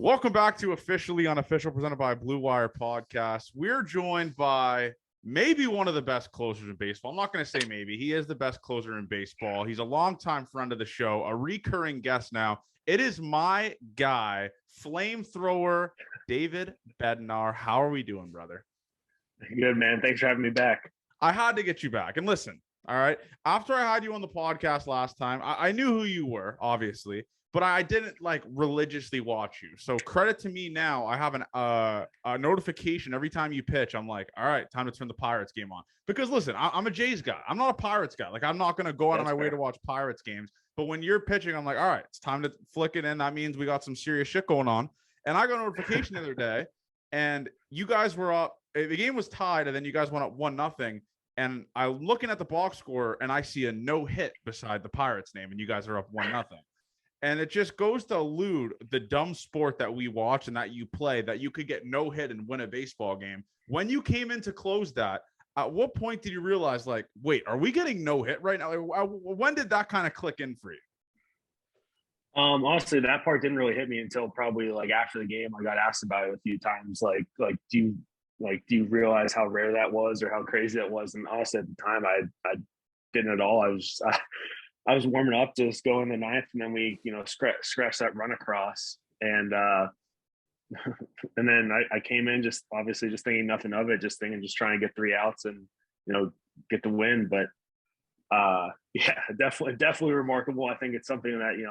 Welcome back to Officially Unofficial, presented by Blue Wire Podcast. We're joined by maybe one of the best closers in baseball. I'm not going to say maybe. He is the best closer in baseball. He's a longtime friend of the show, a recurring guest now. It is my guy, flamethrower David Bednar. How are we doing, brother? Good, man. Thanks for having me back. I had to get you back. And listen, all right, after I had you on the podcast last time, I knew who you were, obviously, but I didn't religiously watch you. So credit to me now. I have a notification every time you pitch. I'm like, all right, time to turn the Pirates game on. Because listen, I'm a Jays guy. I'm not a Pirates guy. I'm not going to go out of my way to watch Pirates games. But when you're pitching, I'm like, all right, it's time to flick it in. That means we got some serious shit going on. And I got a notification the other day, and you guys were up. The game was tied, and then you guys went up 1-0. And I'm looking at the box score, and I see a no hit beside the Pirates name, and you guys are up 1-0. And it just goes to elude the dumb sport that we watch and that you play, that you could get no hit and win a baseball game. When you came in to close that, at what point did you realize, wait, are we getting no hit right now? When did that kind of click in for you? Honestly, that part didn't really hit me until probably after the game. I got asked about it a few times. Do you realize how rare that was or how crazy that was? And honestly, at the time, I didn't at all. I was warming up to just go in the ninth, and then we, scratch that run across. And and then I came in just thinking nothing of it, just trying to get 3 outs and, get the win. But yeah, definitely remarkable. I think it's something that,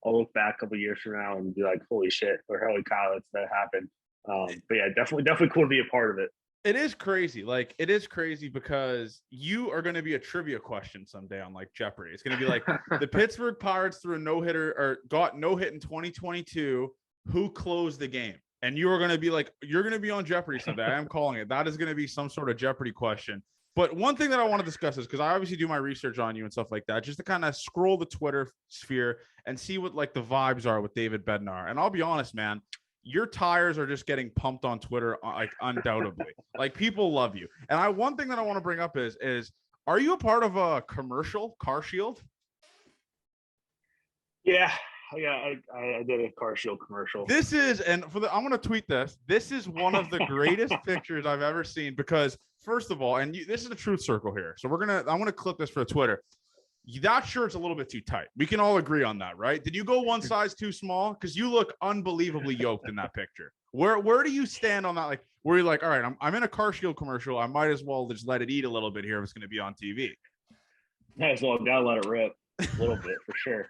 I'll look back a couple of years from now and be like, holy shit, or holy cow, that happened. But yeah, definitely cool to be a part of it. It is crazy. It is crazy because you are going to be a trivia question someday on Jeopardy. It's going to be the Pittsburgh Pirates threw a no-hitter or got no hit in 2022. Who closed the game? And you are going to be you're going to be on Jeopardy someday. I am calling it. That is going to be some sort of Jeopardy question. But one thing that I want to discuss is, because I obviously do my research on you and stuff like that, just to kind of scroll the Twitter sphere and see what the vibes are with David Bednar. And I'll be honest, man, your tires are just getting pumped on Twitter, undoubtedly. People love you. And one thing that I want to bring up is are you a part of a commercial, Car Shield? Yeah, I did a Car Shield commercial. This is, and I'm going to tweet this. This is one of the greatest pictures I've ever seen, because first of all, and this is a truth circle here. So I'm going to clip this for Twitter. That shirt's a little bit too tight. We can all agree on that, right? Did you go one size too small? Because you look unbelievably yoked in that picture. Where do you stand on that? Where you're all right, I'm in a Car Shield commercial. I might as well just let it eat a little bit here if it's going to be on TV. Might as well gotta let it rip a little bit for sure.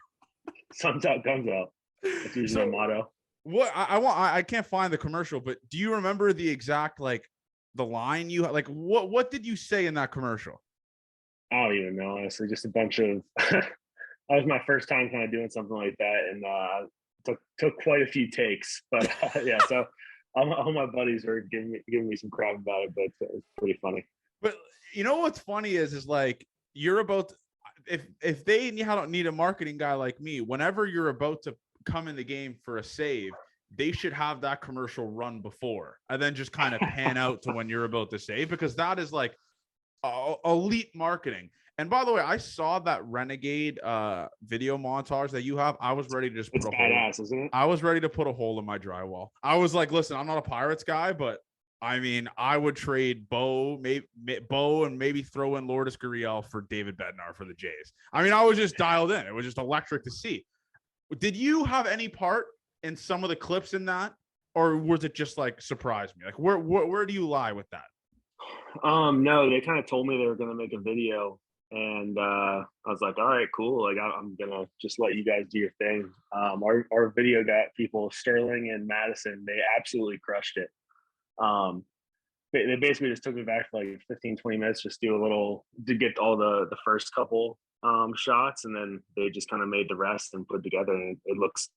Comes out. That's usually my motto. What I can't find the commercial, but do you remember the exact the line you what did you say in that commercial? I don't even know, honestly. Just a bunch of. That was my first time kind of doing something like that, and took quite a few takes. But yeah, so all my buddies are giving me some crap about it, but it's pretty funny. But you know what's funny is you're about to, if they don't need a marketing guy like me, whenever you're about to come in the game for a save, they should have that commercial run before and then just kind of pan out to when you're about to save, because that is elite marketing. And by the way, I saw that Renegade video montage that you have. I was ready to just put a badass, isn't it? I was ready to put a hole in my drywall. I was listen, I'm not a Pirates guy, but I mean, I would trade Bo and maybe throw in Lourdes Gurriel for David Bednar for the Jays. I mean, I was just dialed in. It was just electric to see. Did you have any part in some of the clips in that, or was it just surprise me? Where do you lie with that? No, they kind of told me they were going to make a video, and I was like, all right, cool. I'm going to just let you guys do your thing. Our video got people, Sterling and Madison, they absolutely crushed it. They basically just took me back for 15, 20 minutes, just do a little to get all the first couple shots, and then they just kind of made the rest and put it together, and it looks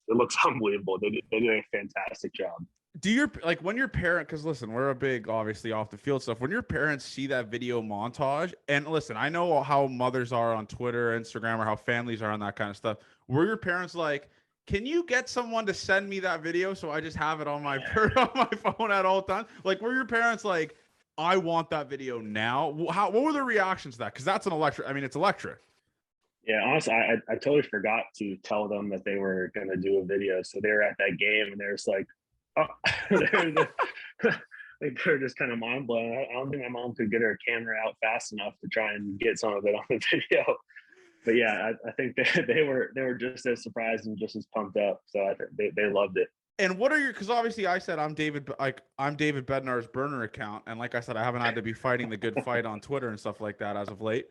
unbelievable. They did a fantastic job. Do your when your parent, because listen, we're a big obviously off the field stuff, when your parents see that video montage, and listen, I know how mothers are on Twitter, Instagram, or how families are on that kind of stuff, were your parents can you get someone to send me that video so I just have it on my phone at all times? Were your parents I want that video now? What were the reactions to that? Because that's an electric. I mean, it's electric. Yeah, honestly, I totally forgot to tell them that they were going to do a video. So they were at that game and they're just like, oh, they're just kind of mind blown. I don't think my mom could get her camera out fast enough to try and get some of it on the video. But yeah, I think they were just as surprised and just as pumped up. So I think they loved it. And what are your? Because obviously, I said I'm David Bednar's burner account, and like I said, I haven't had to be fighting the good fight on Twitter and stuff like that as of late.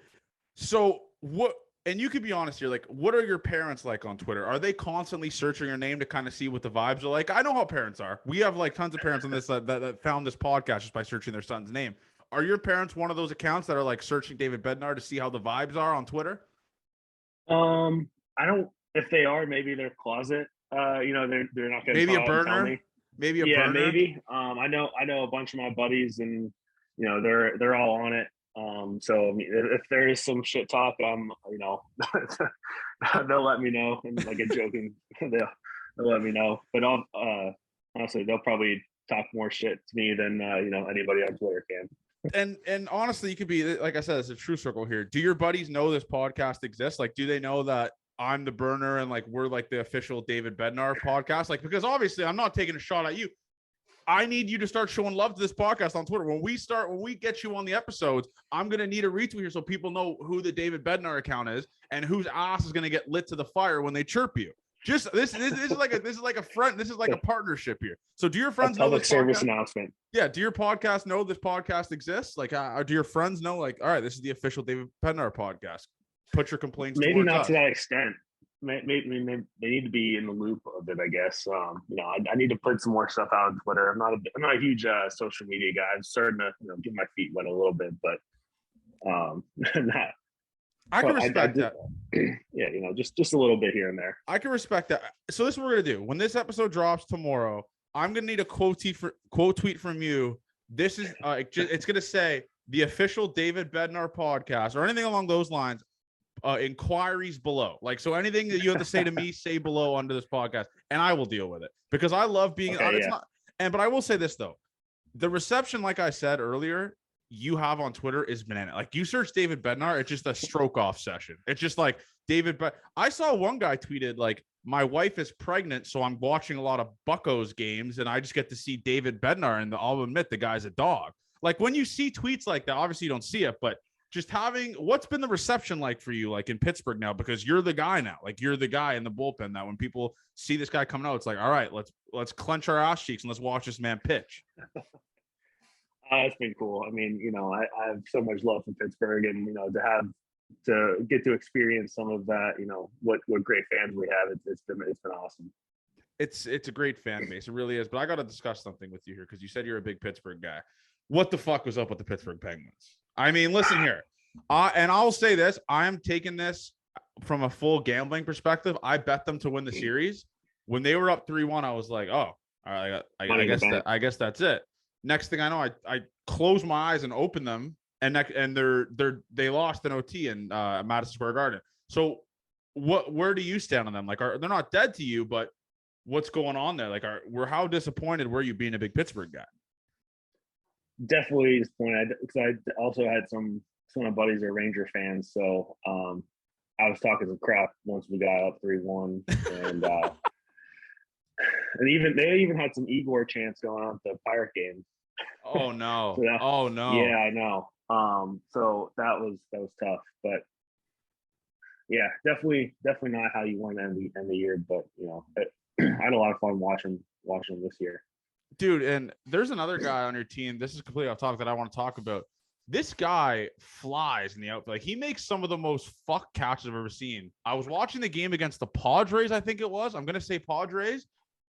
So what? And you could be honest here, like, what are your parents like on Twitter? Are they constantly searching your name to kind of see what the vibes are like? I know how parents are. We have like tons of parents on this that found this podcast just by searching their son's name. Are your parents one of those accounts that are like searching David Bednar to see how the vibes are on Twitter? I don't. If they are, maybe they're closet. They're not going to maybe a tell burner. me. Maybe a Yeah, burner. maybe. I know a bunch of my buddies, and they're all on it. So I mean, if there is some shit talk, they'll let me know. And like a joking, they'll let me know. But honestly, they'll probably talk more shit to me than anybody on Twitter can. And honestly, you could be like I said, it's a true circle here. Do your buddies know this podcast exists? Like, do they know that I'm the burner and like we're like the official David Bednar podcast? Like, because obviously I'm not taking a shot at you. I need you to start showing love to this podcast on Twitter. When we get you on the episodes, I'm gonna need a retweet here so people know who the David Bednar account is and whose ass is gonna get lit to the fire when they chirp you. Just this is like a friend. This is like a partnership here. So do your friends know this service podcast? Announcement? Yeah. Do your podcast know this podcast exists? Like, do your friends know? Like, all right, this is the official David Bednar podcast. Put your complaints. Maybe not us. to that extent. Maybe they need to be in the loop of it, I guess. I need to put some more stuff out on Twitter. I'm not a huge social media guy. I'm starting to get my feet wet a little bit, but not. I can respect that. Yeah, just a little bit here and there. I can respect that. So this is what we're gonna do. When this episode drops tomorrow, I'm gonna need a quote tweet from you. This is it's gonna say the official David Bednar podcast or anything along those lines. Inquiries below. Like, so anything that you have to say to me, say below under this podcast, and I will deal with it because I love being. But I will say this though, the reception, like I said earlier, you have on Twitter is banana. Like, you search David Bednar, it's just a stroke off session. It's just like David. But I saw one guy tweeted like, my wife is pregnant, so I'm watching a lot of Buccos games, and I just get to see David Bednar, and I'll admit the guy's a dog. Like, when you see tweets like that, obviously you don't see it, but just what's been the reception like for you, like in Pittsburgh now, because you're the guy now, like you're the guy in the bullpen that when people see this guy coming out, it's like, all right, let's clench our ass cheeks and let's watch this man pitch. It's been cool. I mean, I have so much love for Pittsburgh, and to get to experience some of that, what great fans we have. It's been awesome. It's a great fan base. It really is. But I got to discuss something with you here because you said you're a big Pittsburgh guy. What the fuck was up with the Pittsburgh Penguins? I mean, listen here. And I'll say this. I am taking this from a full gambling perspective. I bet them to win the series. When they were up 3-1, I was like, oh, all right, I guess that's it. Next thing I know, I closed my eyes and opened them, and they lost in OT in Madison Square Garden. So where do you stand on them? Like, they're not dead to you, but what's going on there? Like, how disappointed were you being a big Pittsburgh guy? Definitely disappointed because I also had some of my buddies are Ranger fans, so I was talking some crap once we got up 3-1, and they even had some Igor chants going on at the Pirate game. Oh no! So oh no! Yeah, I know. So that was tough, but yeah, definitely not how you want to end the year. But I had a lot of fun watching this year. Dude, and there's another guy on your team. This is completely off topic that I want to talk about. This guy flies in the outfield. Like, he makes some of the most fuck catches I've ever seen. I was watching the game against the Padres, I think it was. I'm going to say Padres.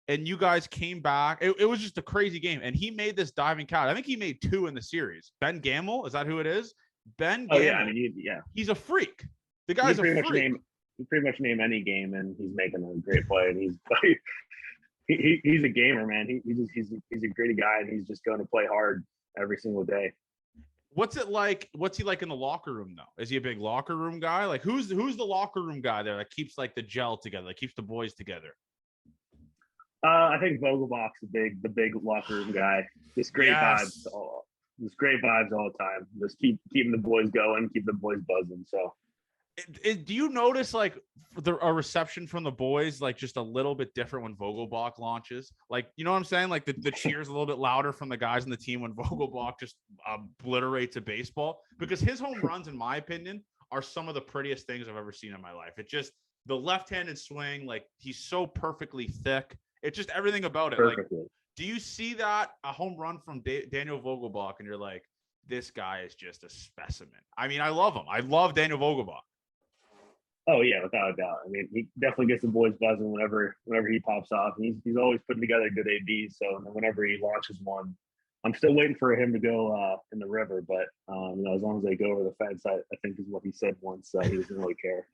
And you guys came back. It was just a crazy game. And he made this diving catch. I think he made 2 in the series. Ben Gamel, is that who it is? Ben Gamel. Yeah, I mean, yeah. He's a freak. The guy's a freak. You pretty much name any game, and he's making a great play. And he's a gamer, man. He's a gritty guy, and he's just going to play hard every single day. What's it like? What's he like in the locker room though? Is he a big locker room guy? Like, who's the locker room guy there that keeps like the gel together, that keeps the boys together? I think Vogelbach's the big locker room guy. Just great vibes. Just great vibes all the time. Just keeping the boys going, keep the boys buzzing. So Do you notice like a reception from the boys like just a little bit different when Vogelbach launches? Like, you know what I'm saying? Like the cheers a little bit louder from the guys in the team when Vogelbach just obliterates a baseball, because his home runs, in my opinion, are some of the prettiest things I've ever seen in my life. It just the left-handed swing, like he's so perfectly thick. It's just everything about it. Perfectly. Like, do you see that a home run from Daniel Vogelbach and you're like, this guy is just a specimen? I mean, I love him. I love Daniel Vogelbach. Oh yeah, without a doubt. I mean, he definitely gets the boys buzzing whenever he pops off. And he's always putting together good ABs. So whenever he launches one, I'm still waiting for him to go in the river. But as long as they go over the fence, I think is what he said once. He doesn't really care.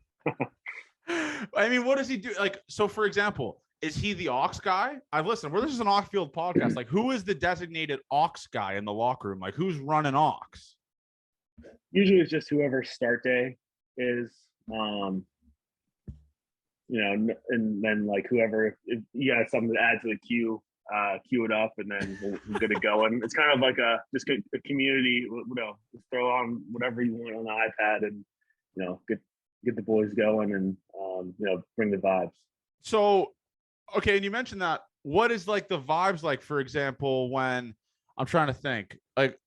I mean, what does he do? Like, so for example, is he the aux guy? I've listened. This is an off-field podcast. Like, who is the designated aux guy in the locker room? Like, who's running aux? Usually, it's just whoever start day is. And then like whoever, if you got something to add to the queue, queue it up, and then we'll get it going. It's kind of like a community. Just throw on whatever you want on the iPad, and get the boys going, and bring the vibes. So, okay, and you mentioned that. What is like the vibes like? For example, when I'm trying to think, like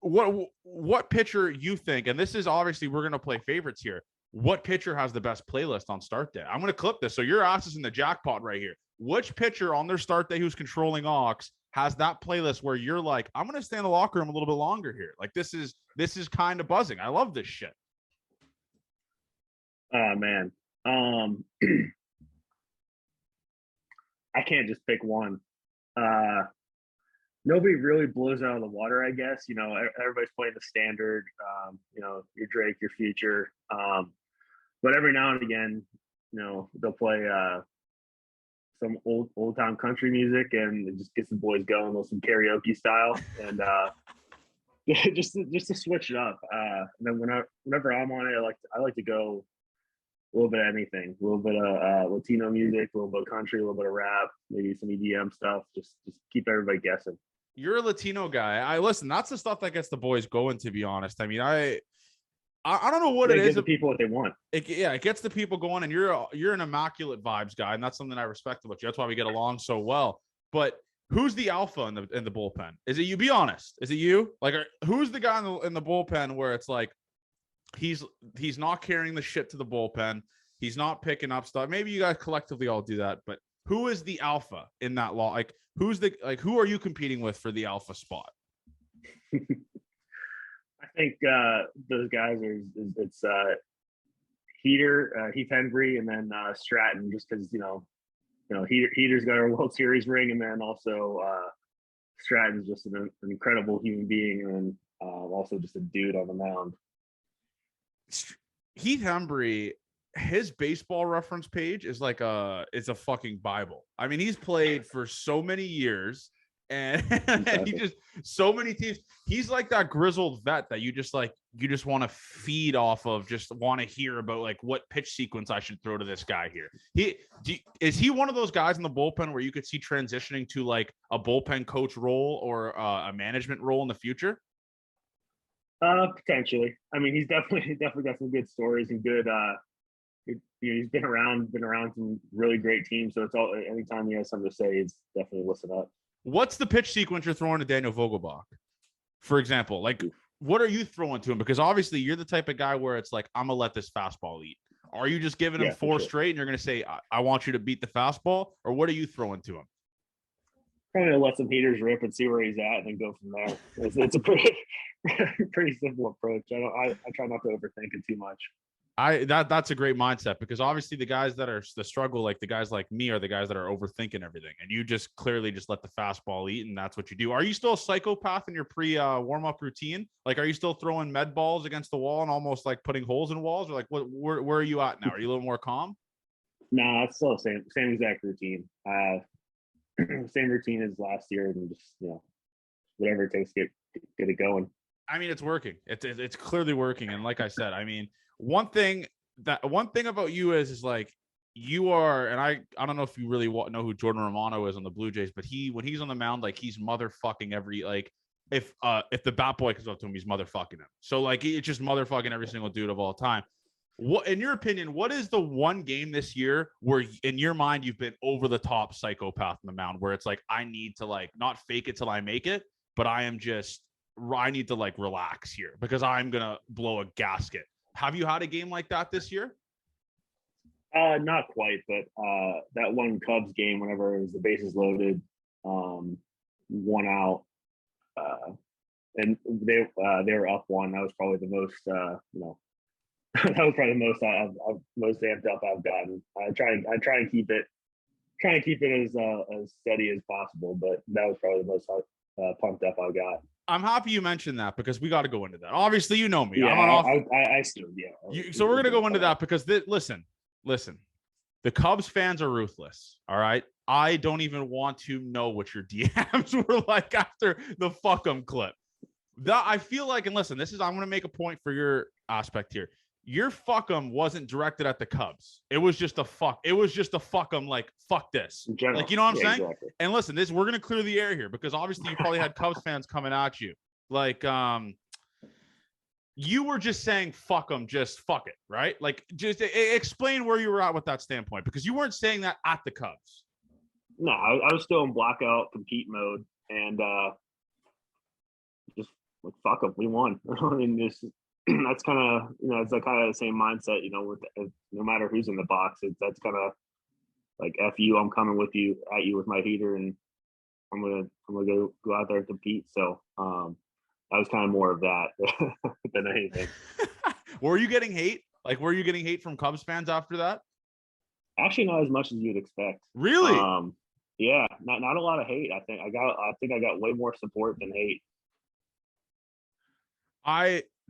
what pitcher you think, and this is obviously we're gonna play favorites here. What pitcher has the best playlist on start day? I'm going to clip this. So your ass is in the jackpot right here. Which pitcher on their start day who's controlling aux has that playlist where you're like, I'm going to stay in the locker room a little bit longer here? Like, this is kind of buzzing. I love this shit. Oh, man. I can't just pick one. Nobody really blows out of the water, I guess. Everybody's playing the standard, your Drake, your Future. But every now and again, they'll play some old time country music, and it just gets the boys going with some karaoke style, and just to switch it up. And then whenever I'm on it, I like to go a little bit of anything, a little bit of Latino music, a little bit of country, a little bit of rap, maybe some EDM stuff. Just keep everybody guessing. You're a Latino guy. I listen. That's the stuff that gets the boys going. To be honest, I mean, I don't know what it is. Give the people what they want. It gets the people going, and you're an immaculate vibes guy, and that's something I respect about you. That's why we get along so well. But who's the alpha in the bullpen? Is it you? Be honest. Is it you? Like, who's the guy in the bullpen where it's like he's not carrying the shit to the bullpen, he's not picking up stuff? Maybe you guys collectively all do that, but who is the alpha in that law? Like, who are you competing with for the alpha spot? I think those guys it's Heath Henry, and then Stratton, just because Heater's got a World Series ring, and then also Stratton's just an incredible human being, and also just a dude on the mound. Heath Henry, his baseball reference page is like it's a fucking Bible. I mean, he's played for so many years. And he just so many teams. He's like that grizzled vet that you just want to feed off of, just want to hear about like what pitch sequence I should throw to this guy here. Is he one of those guys in the bullpen where you could see transitioning to like a bullpen coach role or a management role in the future? Potentially. I mean, he's definitely got some good stories and good. He's been around some really great teams. So it's all, anytime he has something to say, it's definitely listen up. What's the pitch sequence you're throwing to Daniel Vogelbach, for example? Like, what are you throwing to him? Because obviously you're the type of guy where it's like, I'm going to let this fastball eat. Are you just giving him four straight and you're going to say, I want you to beat the fastball? Or what are you throwing to him? Probably going to let some heaters rip and see where he's at and then go from there. It's a pretty simple approach. I try not to overthink it too much. That's a great mindset, because obviously the guys that are the struggle, like the guys like me, are the guys that are overthinking everything, and you just clearly just let the fastball eat, and that's what you do. Are you still a psychopath in your warm-up routine? Like, are you still throwing med balls against the wall and almost like putting holes in walls, or like where are you at now? Are you a little more calm? No, it's still the same exact routine. Same routine as last year, and just whatever it takes to get it going. I mean, it's working. It's clearly working, and like I said, I mean, one thing about you is like you are, and I don't know if you really know who Jordan Romano is on the Blue Jays, but when he's on the mound, like he's motherfucking every, like if the bat boy comes up to him, he's motherfucking him. So like it's just motherfucking every single dude of all time. What, in your opinion, what is the one game this year where in your mind you've been over the top psychopath in the mound, where it's like, I need to like not fake it till I make it, but I need to like relax here because I'm going to blow a gasket. Have you had a game like that this year? Not quite, but that one Cubs game, whenever it was the bases loaded, 1 out, and they were up 1. That was probably the most, that was probably the most I've most amped up I've gotten. I try and keep it as steady as possible, but that was probably the most pumped up I got. I'm happy you mentioned that because we got to go into that. Obviously, you know me. Yeah, I still, so we're gonna go into that because listen. The Cubs fans are ruthless. All right. I don't even want to know what your DMs were like after the fuck 'em clip. That I feel like, and listen, I'm going to make a point for your aspect here. Your fuck 'em wasn't directed at the Cubs. It was just a fuck. It was just a fuck 'em, like, fuck this. Like, you know what I'm saying? Exactly. And listen, we're going to clear the air here because obviously you probably had Cubs fans coming at you. Like, you were just saying fuck them, just fuck it, right? Like, just explain where you were at with that standpoint, because you weren't saying that at the Cubs. No, I was still in blackout compete mode, and just like fuck them, we won. I mean, that's kind of it's like kind of the same mindset, with no matter who's in the box. That's kind of like F you, I'm coming with you at you with my heater, and I'm gonna go out there and compete. So I was kind of more of that than anything. Were you getting hate? Like, were you getting hate from Cubs fans after that? Actually, not as much as you'd expect. Really? Yeah, not a lot of hate. I think I got way more support than hate.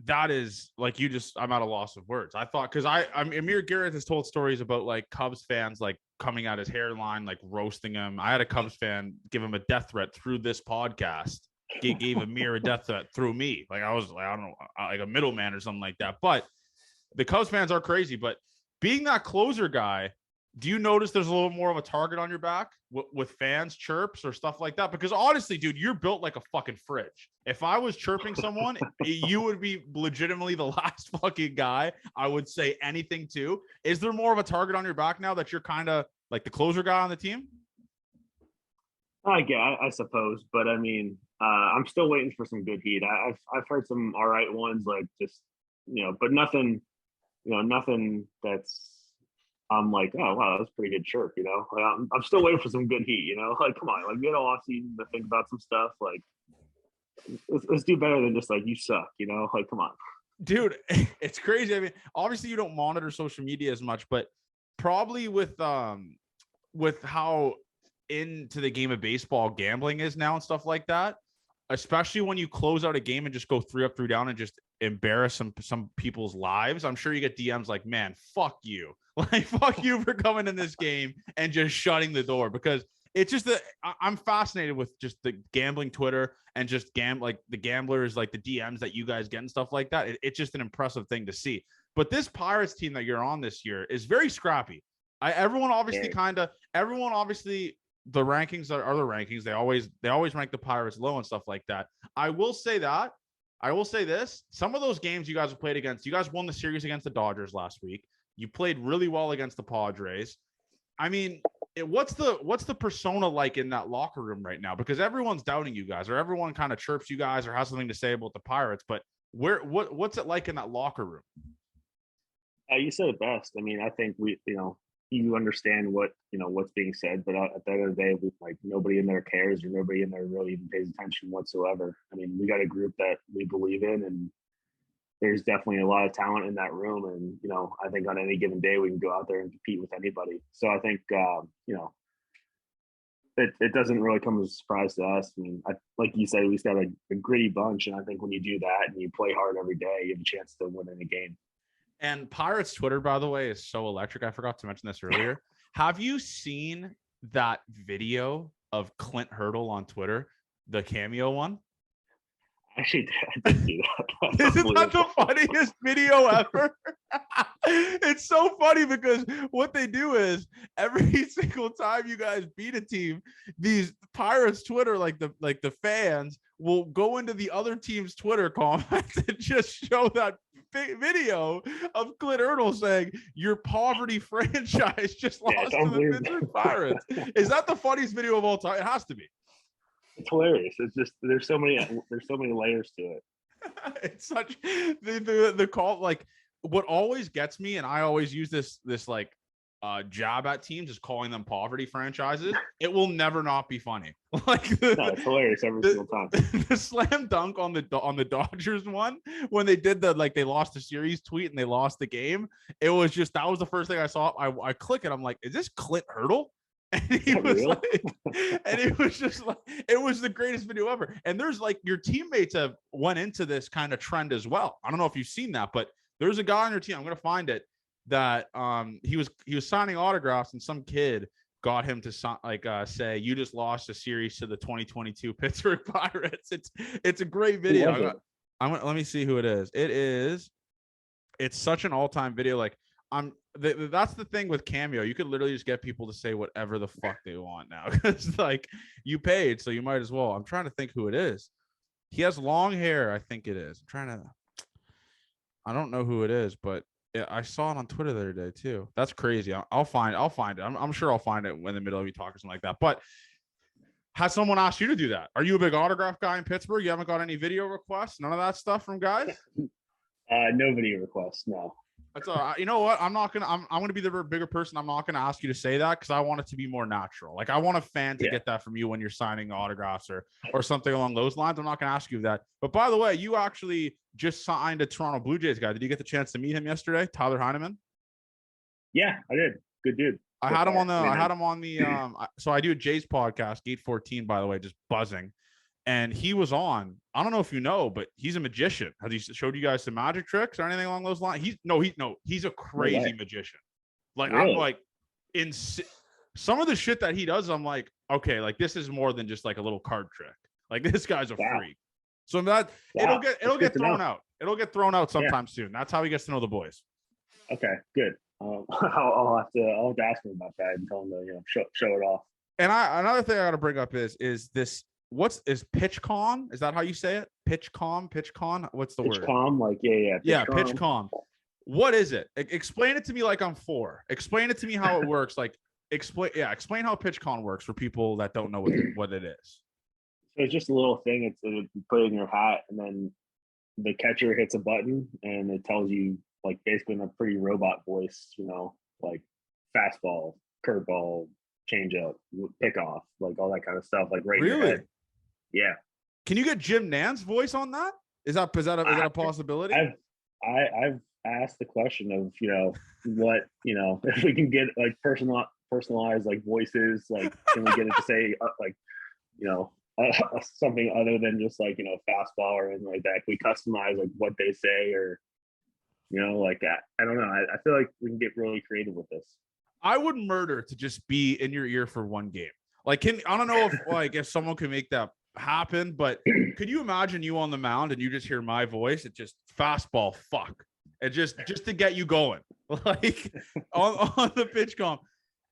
That is like, I'm at a loss of words. I thought, because Amir Garrett has told stories about like Cubs fans like coming at his hairline, like roasting him. I had a Cubs fan give him a death threat through this podcast. Gave Amir a death threat through me. Like, I was like, I don't know, like a middleman or something like that. But the Cubs fans are crazy. But being that closer guy, do you notice there's a little more of a target on your back with fans, chirps or stuff like that? Because honestly, dude, you're built like a fucking fridge. If I was chirping someone, you would be legitimately the last fucking guy I would say anything to. Is there more of a target on your back now that you're kind of like the closer guy on the team? I suppose, but I mean, I'm still waiting for some good heat. I've heard some all right ones, like just but nothing, nothing that's I'm like, oh wow, that's a pretty good chirp. Like, I'm still waiting for some good heat. Like, come on, like, we had a off season to think about some stuff. Like, let's do better than just like, you suck. Like, come on, dude. It's crazy. I mean, obviously you don't monitor social media as much, but probably with how into the game of baseball gambling is now and stuff like that, especially when you close out a game and just go 3 up, 3 down and just embarrass some people's lives. I'm sure you get DMs like, man, fuck you. Like, fuck you for coming in this game and just shutting the door, because it's just I'm fascinated with just the gambling Twitter and just like the gamblers, like the DMs that you guys get and stuff like that. It's just an impressive thing to see. But this Pirates team that you're on this year is very scrappy. Everyone obviously the rankings are the rankings. They always rank the Pirates low and stuff like that. I will say this. Some of those games you guys have played against, you guys won the series against the Dodgers last week. You played really well against the Padres. I mean, what's the persona like in that locker room right now? Because everyone's doubting you guys, or everyone kind of chirps you guys or has something to say about the Pirates. But what's it like in that locker room? You said it best. I mean, I think you understand what's being said, but at the end of the day, like, nobody in there cares, or nobody in there really even pays attention whatsoever. I mean, we got a group that we believe in, and there's definitely a lot of talent in that room. And, I think on any given day we can go out there and compete with anybody. So I think, it doesn't really come as a surprise to us. I mean, like you said, we just got a gritty bunch. And I think when you do that and you play hard every day, you have a chance to win in a game. And Pirates Twitter, by the way, is so electric. I forgot to mention this earlier. Have you seen that video of Clint Hurdle on Twitter, the cameo one? Actually, I did see that. Isn't that the funniest video ever? It's so funny because what they do is every single time you guys beat a team, these Pirates Twitter, like the fans, will go into the other team's Twitter comments and just show that video of Clint saying your poverty franchise just lost to the Pittsburgh Pirates. Is that the funniest video of all time? It has to be. It's hilarious. It's just there's so many layers to it. It's such the call, like what always gets me, and I always use this like jab at teams is calling them poverty franchises. It will never not be funny. Like it's hilarious every single time. The slam dunk on the Dodgers one when they did they lost the series tweet and they lost the game. It was just that was the first thing I saw. I click it. I'm like, is this Clint Hurdle? And he was like, and it was just like, it was the greatest video ever. And there's like your teammates have went into this kind of trend as well. I don't know if you've seen that, but there's a guy on your team. I'm gonna find it. That he was signing autographs and some kid got him to say you just lost a series to the 2022 Pittsburgh Pirates. It's a great video. Let me see who it is. It's such an all-time video. Like that's the thing with Cameo. You could literally just get people to say whatever the fuck they want now because like you paid, so you might as well. I'm trying to think who it is. He has long hair. I think it is. I don't know who it is, but yeah, I saw it on Twitter the other day too. That's crazy. I'll find it. I'm sure I'll find it in the middle of you talk or something like that. But has someone asked you to do that? Are you a big autograph guy in Pittsburgh? You haven't got any video requests? None of that stuff from guys? No video requests. No. That's all right. You know what? I'm gonna be the bigger person. I'm not gonna ask you to say that because I want it to be more natural. Like I want a fan to get that from you when you're signing autographs or something along those lines. I'm not gonna ask you that. But by the way, you actually just signed a Toronto Blue Jays guy. Did you get the chance to meet him yesterday, Tyler Heineman? Yeah, I did. Good dude. I had him on the. So I do a Jays podcast, Gate 14, by the way, just buzzing. And he was on. I don't know if you know, but he's a magician. Has he showed you guys some magic tricks or anything along those lines? He's a crazy magician. Like really? I'm like in some of the shit that he does. I'm like, okay, like this is more than just like a little card trick. Like this guy's a freak. So that it'll get thrown out. It'll get thrown out sometime soon. That's how he gets to know the boys. Okay, good. I'll have to ask him about that and tell him to show it off. And another thing I got to bring up is this. Is PitchCon? Is that how you say it? PitchCon? What's the word? PitchCon, like PitchCon. What is it? Explain it to me like I'm 4. Explain it to me how it works. Like explain how PitchCon works for people that don't know what it is. So it's just a little thing. It's you put it in your hat, and then the catcher hits a button, and it tells you like basically in a pretty robot voice, like fastball, curveball, changeup, pickoff, like all that kind of stuff. Like right. Really? Yeah. Can you get Jim Nantz voice on that? Is that a possibility? I've asked the question of what if we can get like personalized like voices, like can we get it to say something other than just like fastball or anything like that? Can we customize like what they say or like that? I don't know. I feel like we can get really creative with this. I would murder to just be in your ear for one game. Like, I don't know if someone can make that happen, but could you imagine you on the mound and you just hear my voice? It just fastball, fuck. And just to get you going, like on the pitch comp.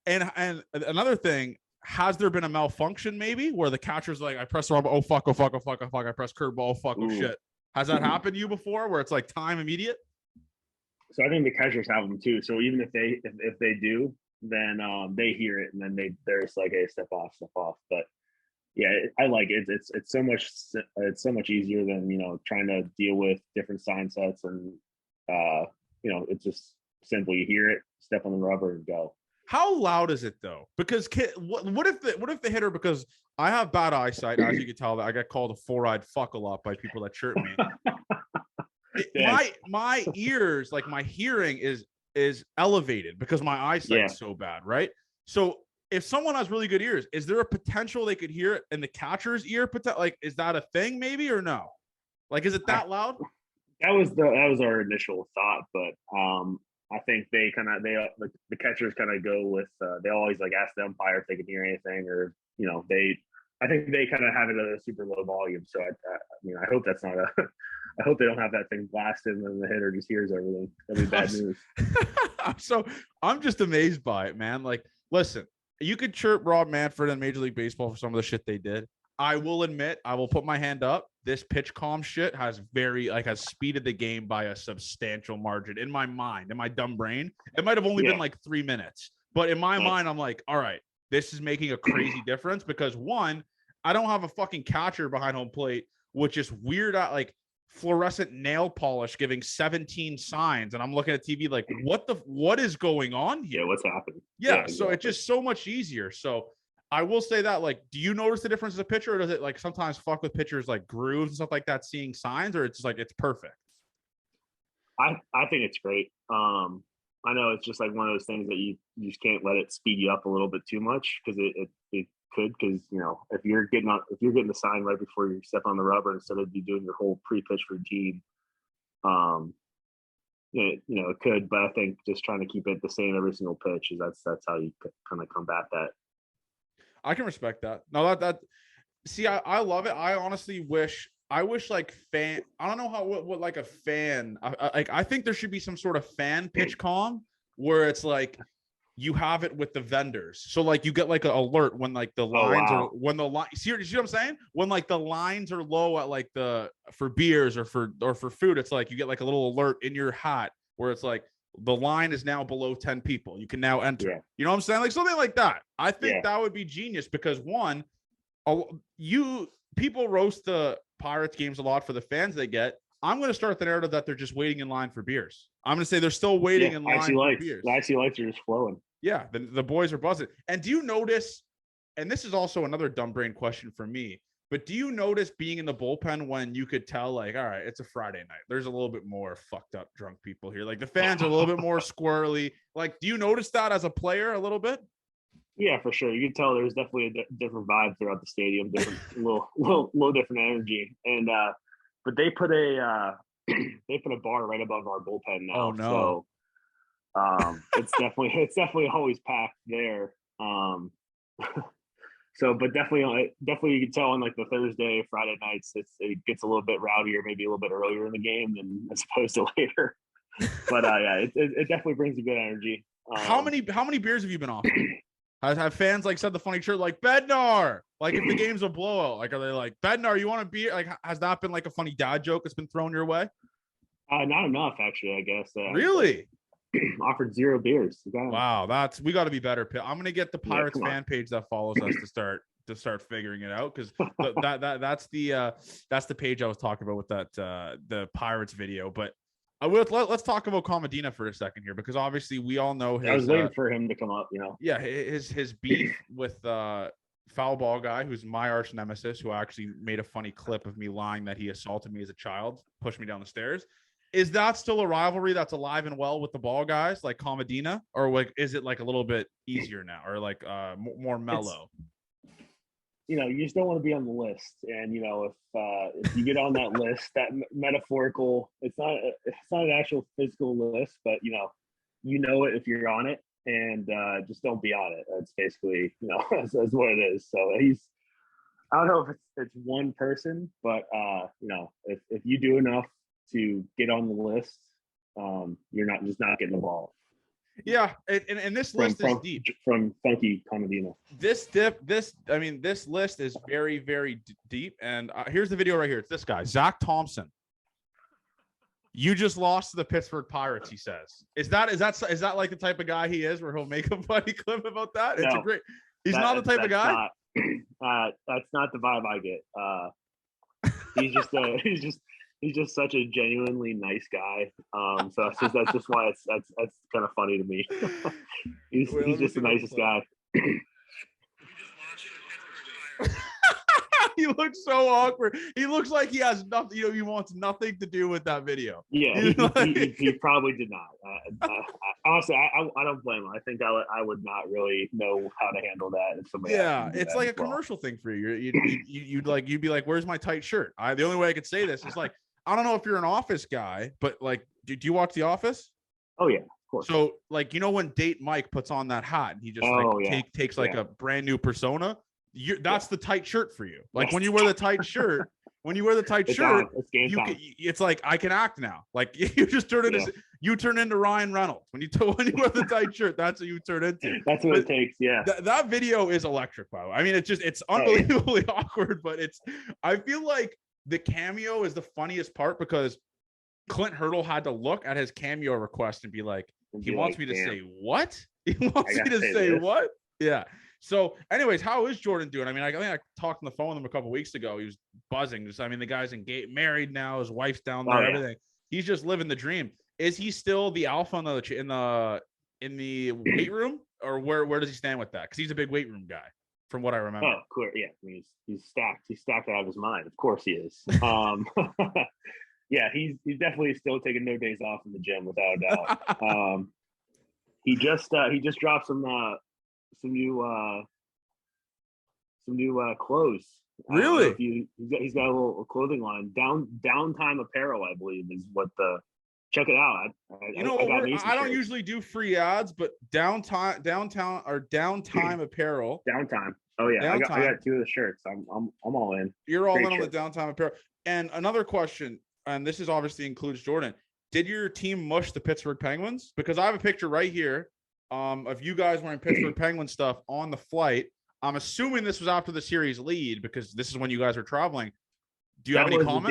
And another thing, has there been a malfunction maybe where the catcher's like, I press the rubber, oh fuck, I press curveball, oh fuck, oh shit. Has that happened to you before where it's like time immediate? So I think the catchers have them too. So even if they do, then they hear it and then they're just like, hey, step off. But yeah, I like it. It's so much easier than trying to deal with different sign sets and it's just simple. You hear it, step on the rubber and go. How loud is it though? Because what if the hitter, because I have bad eyesight, as you can tell, that I get called a 4-eyed fuck a lot by people that chirp me. My ears, like my hearing is elevated because my eyesight is so bad, right? So if someone has really good ears, is there a potential they could hear it in the catcher's ear? Like, is that a thing maybe or no? Like, is it that loud? That was our initial thought, but I think the catchers kind of go with they always like ask the umpire if they can hear anything, or I think they kind of have it at a super low volume. So I hope that's not I hope they don't have that thing blasted and then the hitter just hears everything. That'd be bad news. So I'm just amazed by it, man. Like, listen, you could chirp Rob Manfred in Major League Baseball for some of the shit they did. I will admit, I will put my hand up. This pitch calm shit has has speeded the game by a substantial margin in my mind, in my dumb brain. It might have only been like 3 minutes, but in my mind, I'm like, all right, this is making a crazy difference because one, I don't have a fucking catcher behind home plate, which is weird. Like fluorescent nail polish giving 17 signs, and I'm looking at TV like, what is going on here? Yeah, what's happening? Yeah, so it's just so much easier. So I will say that, like, do you notice the difference as a pitcher, or does it like sometimes fuck with pitchers like grooves and stuff like that, seeing signs, or it's just like it's perfect? I think it's great. I know it's just like one of those things that you just can't let it speed you up a little bit too much because it could, because if you're getting the sign right before you step on the rubber instead of you doing your whole pre-pitch routine, it could. But I think just trying to keep it the same every single pitch that's how you kind of combat that. I can respect that. No, that see, I love it. I honestly wish like fan. I don't know what like a fan. I think there should be some sort of fan pitch calm where it's like you have it with the vendors. So like you get like an alert when like the lines are when the line. See what I'm saying? When like the lines are low at like for beers or for food, it's like you get like a little alert in your hat where it's like the line is now below 10 people. You can now enter. Yeah. You know what I'm saying? Like something like that. I think that would be genius because one, people roast the Pirates games a lot for the fans they get. I'm going to start the narrative that they're just waiting in line for beers. I'm going to say they're still waiting in line for beers. The IC lights are just flowing. Yeah, the boys are buzzing. And do you notice, and this is also another dumb brain question for me, but do you notice being in the bullpen when you could tell, like, all right, it's a Friday night. There's a little bit more fucked up drunk people here. Like the fans are a little bit more squirrely. Like, do you notice that as a player a little bit? Yeah, for sure. You can tell there's definitely a different vibe throughout the stadium, different, little different energy. And but they put a bar right above our bullpen now. Oh no. So it's definitely always packed there. So, but definitely you can tell on like the Thursday, Friday nights, it gets a little bit rowdier, maybe a little bit earlier in the game than as opposed to later. But it definitely brings a good energy. How many beers have you been off? Have fans like said the funny shirt like Bednar? Like if the game's a blowout, like are they like Bednar? You want a beer? Like has that been like a funny dad joke that's been thrown your way? Not enough, actually. I guess. Really? Offered 0 beers. Wow, we got to be better. I'm gonna get the Pirates fan page that follows us to start figuring it out because that's the page I was talking about with that the Pirates video. But let's talk about Comedina for a second here because obviously we all know his. I was waiting for him to come up. Yeah, his beef with foul ball guy who's my arch nemesis, who actually made a funny clip of me lying that he assaulted me as a child, pushed me down the stairs. Is that still a rivalry that's alive and well with the ball guys like Comedina, or like is it like a little bit easier now, or like more mellow? You just don't want to be on the list, and if you get on that list, that metaphorical, it's not an actual physical list, but it if you're on it, and just don't be on it. That's basically that's what it is. So I don't know if it's one person, but if you do enough to get on the list, you're not getting the ball. Yeah, and this list is deep from Funky Comedina. This list is very, very deep. And here's the video right here. It's this guy, Zach Thompson. You just lost to the Pittsburgh Pirates, he says. Is that like the type of guy he is, where he'll make a funny clip about that? No, he's not the type of guy. That's not the vibe I get. He's just such a genuinely nice guy. So that's just why that's kind of funny to me. he's just the nicest guy. He looks so awkward. He looks like he has nothing. He wants nothing to do with that video. Yeah, he probably did not. Honestly, I don't blame him. I think I would not really know how to handle that if somebody. Yeah, it's like a commercial thing for you. You'd be like, "Where's my tight shirt?" The only way I could say this is like, I don't know if you're an Office guy, but like, do you watch The Office? Oh yeah, of course. So like, when Date Mike puts on that hat and he just takes like a brand new persona, that's the tight shirt for you. Like when you wear the tight shirt, when you wear the tight It's shirt, on. It's game time. it's like I can act now. Like you just turn into you turn into Ryan Reynolds when you wear the tight shirt. That's what you turn into. That's what it takes. Yeah. That video is electric, by the way. I mean, it's unbelievably awkward, but I feel like the cameo is the funniest part because Clint Hurdle had to look at his cameo request and be like, he wants me to say what? He wants me to say what? Yeah. So, anyways, how is Jordan doing? I mean, I think I talked on the phone with him a couple of weeks ago. He was buzzing. I mean, the guy's married now. His wife's down there. Everything. He's just living the dream. Is he still the alpha in the weight room, or where does he stand with that? Because he's a big weight room guy, from what I remember. Oh, cool. Yeah, I mean, he's stacked. He's stacked out of his mind. Of course, he is. Yeah, he's definitely still taking no days off in the gym, without a doubt. He just dropped some new clothes. Really? He's got a little clothing line. Downtime apparel, I believe, is what the. Check it out. I don't usually do free ads, but downtime apparel. Downtime. Oh yeah, I got 2 of the shirts. I'm all in. You're all in on the downtime apparel. And another question, and this is obviously includes Jordan. Did your team mush the Pittsburgh Penguins? Because I have a picture right here of you guys wearing Pittsburgh Penguin stuff on the flight. I'm assuming this was after the series lead because this is when you guys are traveling. Do you have any comment?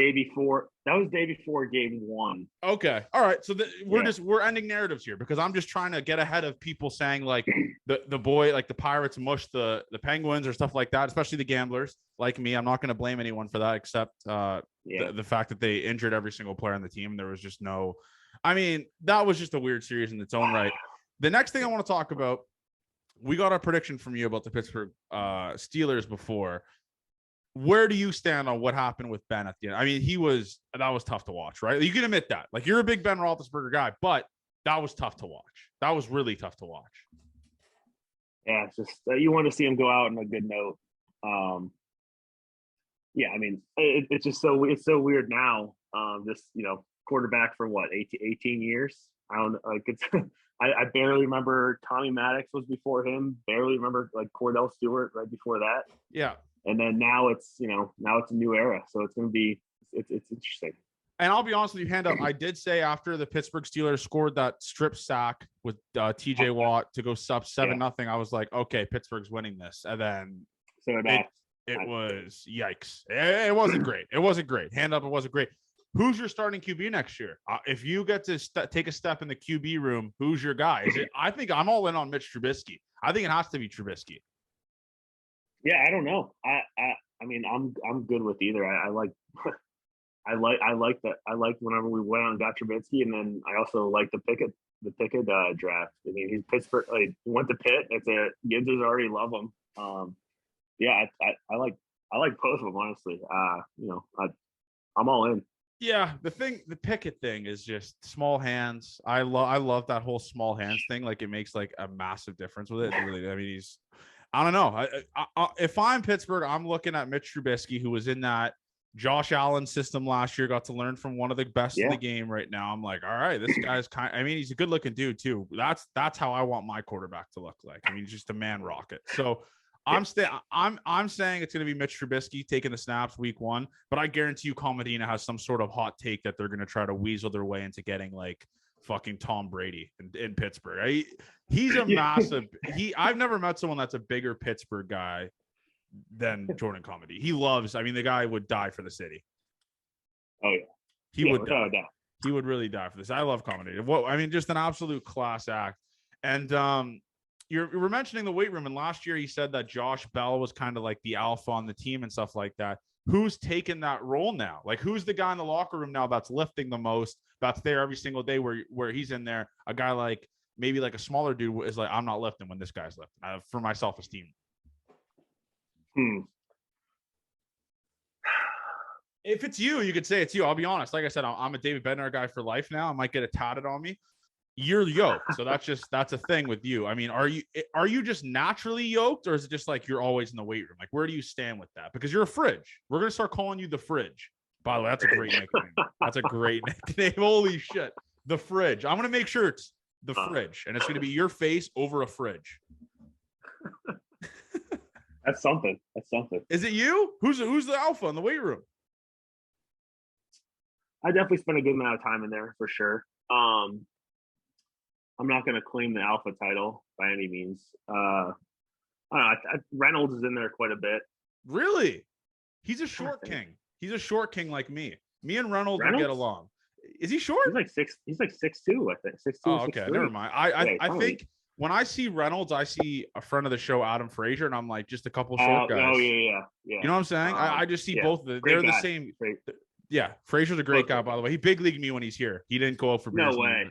That was day before game 1. Okay. All right. So we're ending narratives here because I'm just trying to get ahead of people saying like the Pirates mushed the Penguins or stuff like that, especially the gamblers like me. I'm not going to blame anyone for that except the fact that they injured every single player on the team. There was just that was just a weird series in its own right. The next thing I want to talk about, we got a prediction from you about the Pittsburgh Steelers before. Where do you stand on what happened with Ben at the end? I mean, that was tough to watch, right? You can admit that. Like, you're a big Ben Roethlisberger guy, but that was tough to watch. That was really tough to watch. Yeah, it's just you want to see him go out on a good note. Yeah, I mean, it's just so weird now. Quarterback for what 18 years? I don't know. Like it's. I barely remember Tommy Maddox was before him. Barely remember like Cordell Stewart right before that. Yeah. And then now it's a new era. So it's going to be, it's interesting. And I'll be honest with you, hand up. I did say after the Pittsburgh Steelers scored that strip sack with TJ Watt to go sub 7-0, I was like, okay, Pittsburgh's winning this. And then it was yikes. It wasn't great. It wasn't great. Hand up. It wasn't great. Who's your starting QB next year? If you get to take a step in the QB room, who's your guy? I think I'm all in on Mitch Trubisky. I think it has to be Trubisky. Yeah, I don't know. I mean, I'm good with either. I like that. I liked whenever we went out and got Trubisky, and then I also like the Pickett draft. I mean, he's Pittsburgh. Like, he went to Pitt. Gibbs already love him. Yeah, I like both of them honestly. I'm all in. Yeah, the Pickett thing is just small hands. I love that whole small hands thing. Like, it makes like a massive difference with it. Really, I mean, I don't know. If I'm Pittsburgh, I'm looking at Mitch Trubisky, who was in that Josh Allen system last year, got to learn from one of the best in the game right now. I'm like, all right, this guy's he's a good looking dude too. That's how I want my quarterback to look like. I mean, he's just a man rocket. So I'm saying it's going to be Mitch Trubisky taking the snaps week 1, but I guarantee you Comedina has some sort of hot take that they're going to try to weasel their way into getting like fucking Tom Brady in Pittsburgh. He's a massive. I've never met someone that's a bigger Pittsburgh guy than Jordan Comedy. He loves. I mean, the guy would die for the city. Oh yeah, he would die. He would really die for this. I love Comedy. Just an absolute class act. And you were mentioning the weight room, and last year he said that Josh Bell was kind of like the alpha on the team and stuff like that. Who's taken that role now? Like, who's the guy in the locker room now that's lifting the most, that's there every single day where he's in there? A guy like maybe like a smaller dude is like, I'm not lifting when this guy's lifting for my self-esteem. If it's you, you could say it's you. I'll be honest. Like I said, I'm a David Bednar guy for life now. I might get it tatted on me. You're yoked. So that's a thing with you. I mean, are you just naturally yoked, or is it just like you're always in the weight room? Like, where do you stand with that? Because you're a fridge. We're going to start calling you the fridge. By the way, that's a great nickname. That's a great nickname. Holy shit. The fridge. I'm going to make sure it's the fridge, and it's going to be your face over a fridge. That's something. Is it you? Who's the alpha in the weight room? I definitely spent a good amount of time in there for sure. I'm not going to claim the alpha title by any means. I don't know. Reynolds is in there quite a bit. Really? He's a short king. He's a short king like me. Me and Reynolds will get along. Is he short? He's like 6'2", I think. 6'2", oh, okay. 6'3". Never mind. I think when I see Reynolds, I see a friend of the show, Adam Frazier, and I'm like, just a couple short guys. Oh, yeah. You know what I'm saying? I just see both of them. They're the same. Yeah, Frazier's a great guy, by the way. He big leagued me when he's here. He didn't go out for beers. No way.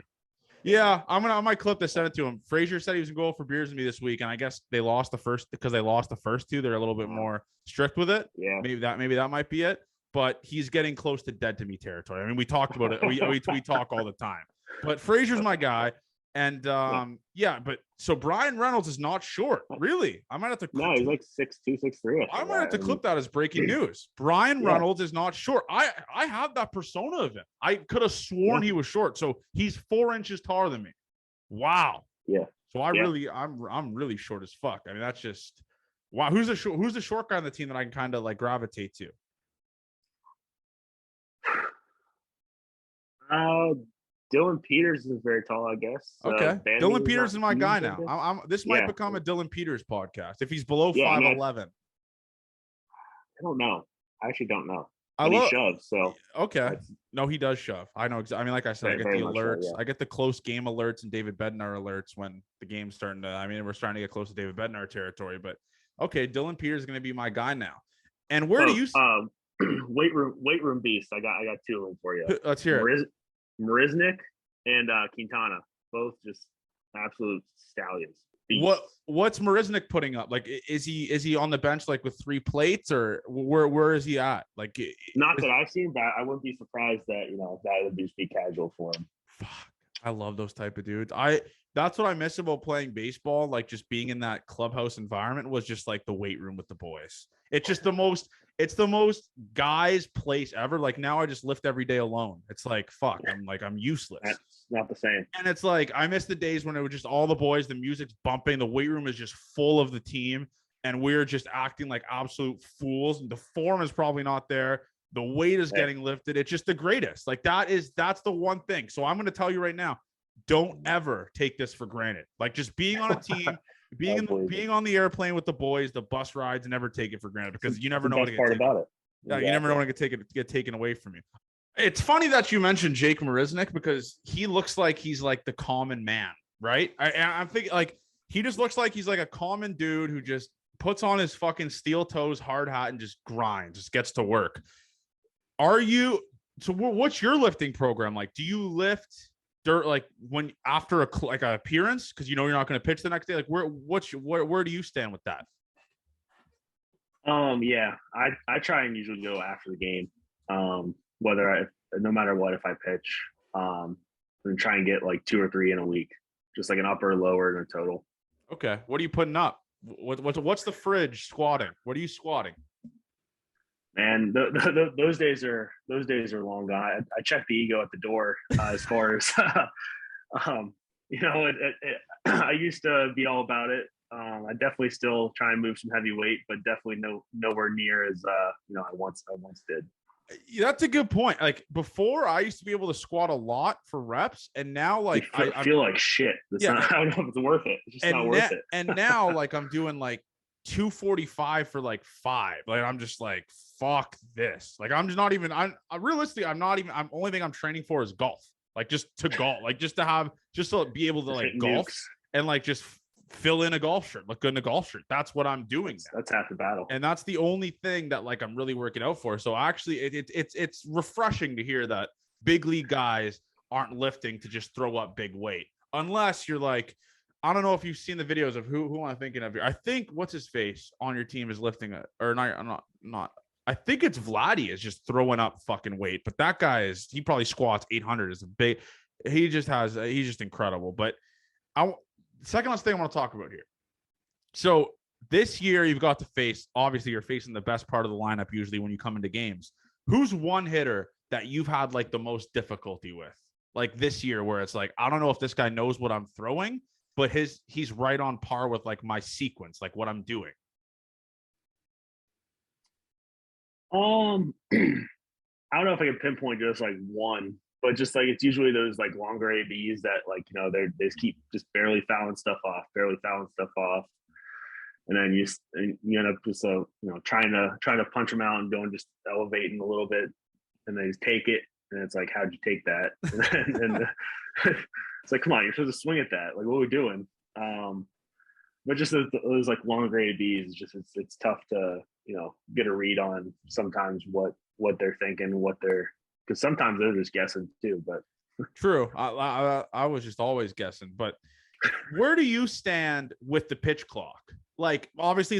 Yeah, I might clip this, send it to him. Frazier said he was gonna go out for beers with me this week, and I guess they lost the first two. They're a little bit more strict with it. Yeah, maybe that might be it. But he's getting close to dead to me territory. I mean, we talked about it. We talk all the time. But Frazier's my guy. And but so Brian Reynolds is not short, really. I might have to. No, he's like 6'2", 6'3". I might have to clip that as breaking news. Brian Reynolds is not short. I have that persona of him. I could have sworn he was short. So he's 4 inches taller than me. Wow. Yeah. So I'm really short as fuck. I mean, that's just wow. Who's the short guy on the team that I can kind of like gravitate to? Dylan Peters is very tall, I guess. Okay, Dylan Peters is my guy now. This might become a Dylan Peters podcast if he's below 5'11". I don't know. I actually don't know. But he shoves. So okay, no, he does shove. I know. I mean, like I said, I get the alerts. So, I get the close game alerts and David Bednar alerts when the game's starting to. I mean, we're starting to get close to David Bednar territory. But okay, Dylan Peters is going to be my guy now. And where do you? Weight room beast. I got 2 of them for you. Let's hear it. Marisnik and Quintana, both just absolute stallions. Beasts. What's Marisnik putting up? Like, is he on the bench like with 3 plates, or where is he at? Like, not that I've seen, but I wouldn't be surprised that that would just be casual for him. Fuck, I love those type of dudes. That's what I miss about playing baseball. Like, just being in that clubhouse environment was just like the weight room with the boys. It's just the most guys place ever. Like, now I just lift every day alone. It's like, fuck, I'm useless. That's not the same. And it's like, I miss the days when it was just all the boys, the music's bumping, the weight room is just full of the team, and we're just acting like absolute fools. The form is probably not there. The weight is getting lifted. It's just the greatest. Like, that's the one thing. So I'm going to tell you right now, don't ever take this for granted. Like, just being on a team, being on the airplane with the boys, the bus rides, never take it for granted, because you never know what to get about it. Yeah, you never know when to get taken away from you. It's funny that you mentioned Jake Marisnik, because he looks like he's like the common man, right? I'm thinking like he just looks like he's like a common dude who just puts on his fucking steel toes, hard hat, and just grinds, just gets to work. So what's your lifting program like? Do you lift dirt like when after a appearance, because you're not going to pitch the next day? Like, where do you stand with that? Yeah, I try and usually go after the game, no matter what, if I pitch, and try and get like 2 or 3 in a week, just like an upper, lower, and a total. Okay, what are you putting up? What's the fridge squatting? What are you squatting? Man, those days are long gone. I check the ego at the door as far as I used to be all about it. I definitely still try and move some heavy weight, but definitely nowhere near as I once did. That's a good point. Like, before, I used to be able to squat a lot for reps, and now like I feel like shit. I don't know if it's worth it. It's just not worth it. And now like I'm doing like 245 for like 5. Like, I'm just like, fuck this. Like, I'm just not even. I'm realistically, I'm not even. I'm only thing I'm training for is golf. Like, just to golf. Like, just to be able to like golf and like just fill in a golf shirt, look good in a golf shirt. That's what I'm doing. That's half the battle. And that's the only thing that like I'm really working out for. So actually, it's refreshing to hear that big league guys aren't lifting to just throw up big weight, unless you're like. I don't know if you've seen the videos of who I'm thinking of here. I think what's his face on your team is lifting I'm not. I think it's Vladdy is just throwing up fucking weight, but that guy he probably squats 800 is a big. He's just incredible. But second last thing I want to talk about here. So this year you've got to face, obviously you're facing the best part of the lineup usually when you come into games. Who's one hitter that you've had like the most difficulty with, like this year, where it's like, I don't know if this guy knows what I'm throwing, but he's right on par with like my sequence, like what I'm doing? I don't know if I can pinpoint just like one, but just like it's usually those like longer ABs that like they just keep just barely fouling stuff off, and then you end up just trying to punch them out and going just elevating a little bit, and they just take it, and it's like, how'd you take that? And it's like, come on, you're supposed to swing at that. Like, what are we doing? But just those like longer ABs, it's tough to get a read on sometimes what they're thinking, because sometimes they're just guessing too. But true, I was just always guessing. But where do you stand with the pitch clock? Like, obviously,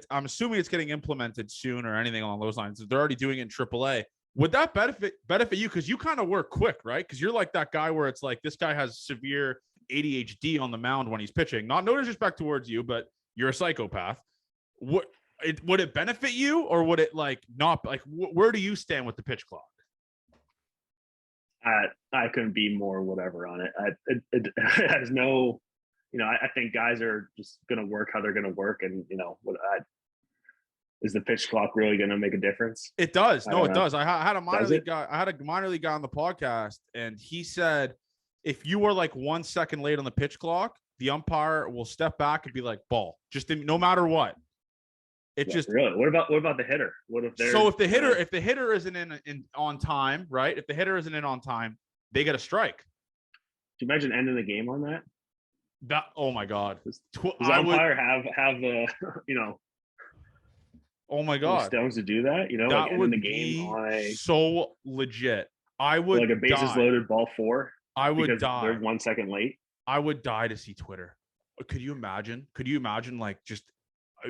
I'm assuming it's getting implemented soon or anything along those lines. They're already doing it in AAA. Would that benefit you? Because you kind of work quick, right? Because you're like that guy where it's like this guy has severe ADHD on the mound when he's pitching. No disrespect towards you, but you're a psychopath. Would it benefit you, or would it like not? Like, where do you stand with the pitch clock? I couldn't be more whatever on it. It has no, I think guys are just going to work how they're going to work, and is the pitch clock really going to make a difference? It does. No, it does. I had a minor league guy. It? I had a minor league guy on the podcast, and he said if you were like 1 second late on the pitch clock, the umpire will step back and be like, ball, just no matter what. Really. What about the hitter? What if if the hitter isn't in on time, right? If the hitter isn't in on time, they get a strike. Do you imagine ending the game on that? Oh my God. Does the umpire have the oh my God, stones to do that? That like would the game be so legit. I would like a bases loaded ball 4. I would die. They're 1 second late. I would die to see Twitter. Could you imagine? Like just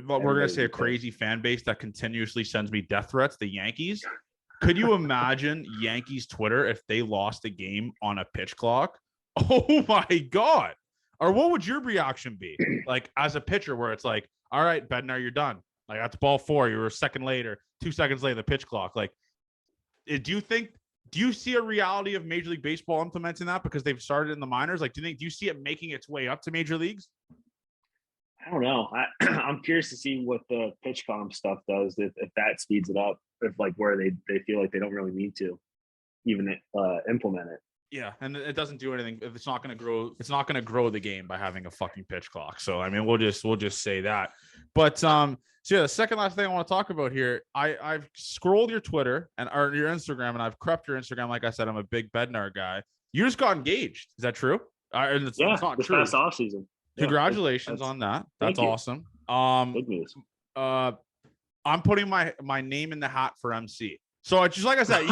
we're gonna say a crazy fan base that continuously sends me death threats. The Yankees. Could you imagine Yankees Twitter if they lost a game on a pitch clock? Oh my God. Or what would your reaction be? Like as a pitcher where it's like, all right, Bednar, you're done. Like that's ball 4. You were a second later, 2 seconds later, the pitch clock. Like, do you see a reality of Major League Baseball implementing that because they've started in the minors? Like, do you see it making its way up to major leagues? I don't know. I'm curious to see what the pitch comp stuff does, if that speeds it up, if like where they feel like they don't really need to even implement it. Yeah, and it doesn't do anything. It's not going to grow the game by having a fucking pitch clock. So I mean, we'll just say that. But so yeah, the second last thing I want to talk about here, I've scrolled your Twitter or your Instagram, and I've crept your Instagram. Like I said, I'm a big Bednar guy. You just got engaged. Is that true? It's not true. Past off season. Congratulations on that. That's awesome. Good news. I'm putting my name in the hat for MC. So it's just like I said,